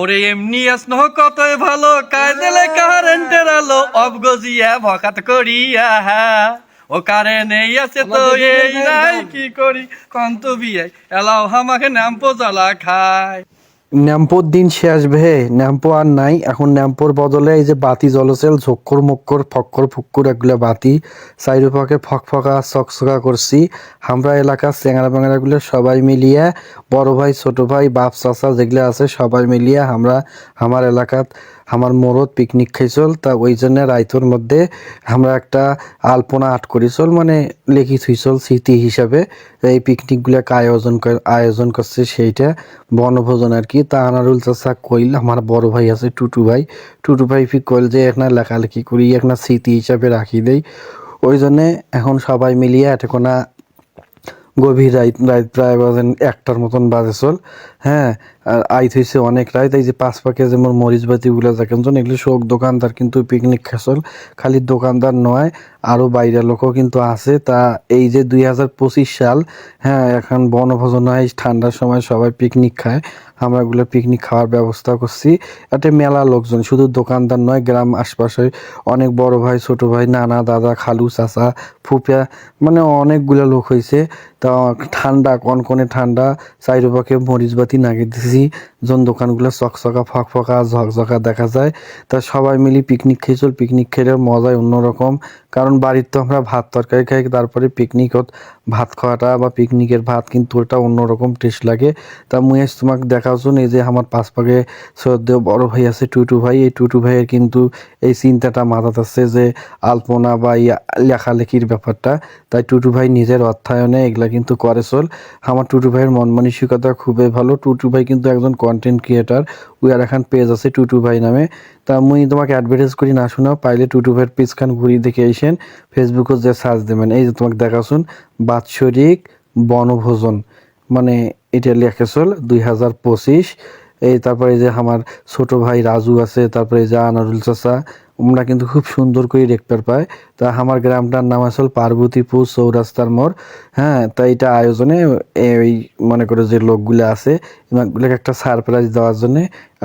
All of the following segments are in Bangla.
ওরে এমনি আসনো কতই ভালো কায়দেলে কারেন্টের আলো অবগজিয়া ভকাত করিয়া ও কারেন্ট এই আছে তো এই নাই কি করি কন্ত বিয়াই এলাও আমাকে নাম্পো জ্বালা খায়। ন্যাম্পোর দিন শেষ ভে, ন্যাম্পো আর নাই। এখন ন্যাম্পোর বদলে এই যে বাতি জ্বলছেল ঝক্কর মক্কর ফক্কর ফুক্কর এগুলো বাতি চারিপাকে ফকফকা চকচকা করছি। আমরা এলাকার চেংড়া বেংড়াগুলো সবাই মিলিয়ে বড় ভাই ছোট ভাই বাপ চাচা যেগুলো আছে সবাই মিলিয়ে আমরা আমার এলাকাত আমার মোড়ত পিকনিক খাইছল। তা ওই জন্য রাইতোর মধ্যে আমরা একটা আলপনা আর্ট করিছল, মানে লেখি থুইছল স্মৃতি হিসাবে এই পিকনিকগুলোকে আয়োজন করছে সেইটা বনভোজন আর কি। তা আনারুল চাচা কইল আমার বড় ভাই আছে টুটু ভাই ফি কইল যে একটা লেখালেখি করি একটা স্মৃতি হিসাবে রাখি দেই। ওই জন্যে এখন সবাই মিলিয়ে এতক্ষণা গভীর রাত রাত প্রায় বাজেন একটার মতন বাজে চল। হ্যাঁ, আর আইত হয়েছে অনেক রাত। এই যে পাঁচ পাকে যেমন মরিচ বাতিগুলো দেখেন এগুলো সব দোকানদার কিন্তু পিকনিক খেসল। খালি দোকানদার নয়, আরও বাইরের লোকও কিন্তু আছে। তা এই যে 2025 সাল, হ্যাঁ, এখন বনভোজন হয় ঠান্ডার সময় সবাই পিকনিক খায়। আমরা এগুলো পিকনিক খাওয়ার ব্যবস্থা করছি। একটা মেলা লোকজন, শুধু দোকানদার নয়, গ্রাম আশপাশে অনেক বড় ভাই ছোট ভাই নানা দাদা খালু চাচা ফুফা, মানে অনেকগুলো লোক হয়েছে। তা ঠান্ডা কনকনে ঠান্ডা, চারিপাশে মরিচ বাতি নাগিয়ে দিছি জন দোকানগুলো চকচকা ফকফকা ঝকঝকা দেখা যায়। তা সবাই মিলি পিকনিক খেয়েছিল। পিকনিক খেলে মজাই অন্যরকম, কারণ বাড়ির তো আমরা ভাত তরকারি খাই, তারপরে পিকনিকত ভাত খাওয়াটা বা পিকনিকের ভাত কিন্তু ওটা অন্যরকম টেস্ট লাগে। তা মুই আজ তোমাকে দেখাচ্ছুন এই যে আমার পাশ পাকে শ্রদ্ধেয় বড় ভাই আছে টুটু ভাই। এই টুটু ভাইয়ের কিন্তু এই চিন্তাটা মাথাতে আছে যে আলপনা বা লেখালেখির ব্যাপারটা। তাই টুটু ভাই নিজের অর্থায়নে এগুলা কিন্তু করে চল। আমার টুটু ভাইয়ের মন মানসিকতা খুবই ভালো। টুটু ভাই কিন্তু একজন কন্টেন্ট ক্রিয়েটার। উয়ার এখন পেজ আছে টুটু ভাই নামে। তা মুই তোমাকে অ্যাডভার্টাইজ করি না শোনাও, পাইলে টুটু ভাইয়ের পেজ খান ঘুরিয়ে দেখে আইসেন। ফেসবুকে যে সার্চ দেবেন এই যে তোমাকে দেখাশুন বাৎসরিক বনভোজন, মানে এটা লেখে চল 2025। এই তারপরে এই যে আমার ছোট ভাই রাজু আছে, তারপরে এই যে আনারুল চাচা, আমরা কিন্তু খুব সুন্দর করে দেখতে পাই। তা আমার গ্রামটার নাম আসল পার্বতীপুর চৌরাস্তার মোড়। হ্যাঁ, তাই এটা আয়োজনে এই মনে করে যে লোকগুলো আছে এগুলোকে একটা সারপ্রাইজ দেওয়ার জন্য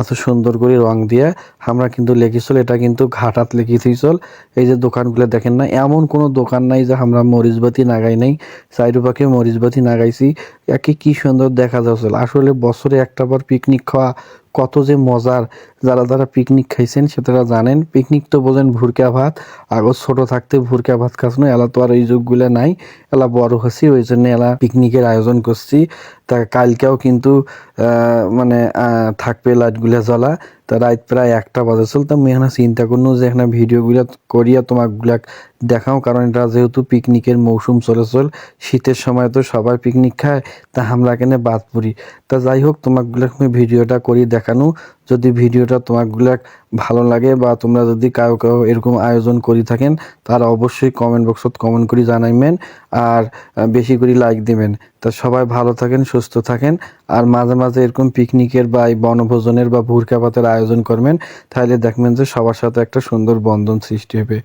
এত সুন্দর করে রং দিয়ে আমরা কিন্তু লেখিছিল। এটা কিন্তু ঘাটাত লেখিছিল। এই যে দোকানগুলো দেখেন না, এমন কোনো দোকান নাই যে আমরা মরিচবাতি নাগাই নাই, চারিপাশে মরিচবাতি নাগাইছি। একে কি সুন্দর দেখা যাচ্ছিল। আসলে বছরে একটা বার পিকনিক খাওয়া কত যে মজার। যারা যারা পিকনিক খাইছেন সেটারা জানেন। পিকনিক তো বোঝেন ভুরকা ভাত, আগত ছোট থাকতে ভুরকা ভাত খাসনো, এলা তো আর এই যুগগুলো নাই, এলা বড় হচ্ছি ওই জন্য এলা পিকনিকের আয়োজন করছি। তা কালকেও কিন্তু মানে থাকবে লাইটগুলো জ্বলা। তা রাত প্রায় একটা বাজে চল। তা আমি এখানে চিন্তা করলো যে এখানে ভিডিওগুলো করিয়া তোমাকগুলা দেখাও, কারণ এটা যেহেতু পিকনিকের মৌসুম চলে শীতের সময় তো সবাই পিকনিক খায়, তা আমরা এখানে বাদ পড়ি। তা যাই হোক তোমাকগুলো আমি ভিডিওটা করি দেখানো। যদি ভিডিওটা তোমাকগুলা ভালো লাগে বা তোমরা যদি কাউ এরকম আয়োজন করি থাকেন তারা অবশ্যই কমেন্ট বক্সত কমেন্ট করে জানাইবেন আর বেশি করে লাইক দিবেন। তা সবাই ভালো থাকেন সুস্থ থাকেন আর মাঝে মাঝে এরকম পিকনিকের বা এই বনভোজনের বা ভুরকা ভাতের আয়োজন করবেন, তাহলে দেখবেন যে সবার সাথে একটা সুন্দর বন্ধন সৃষ্টি হবে।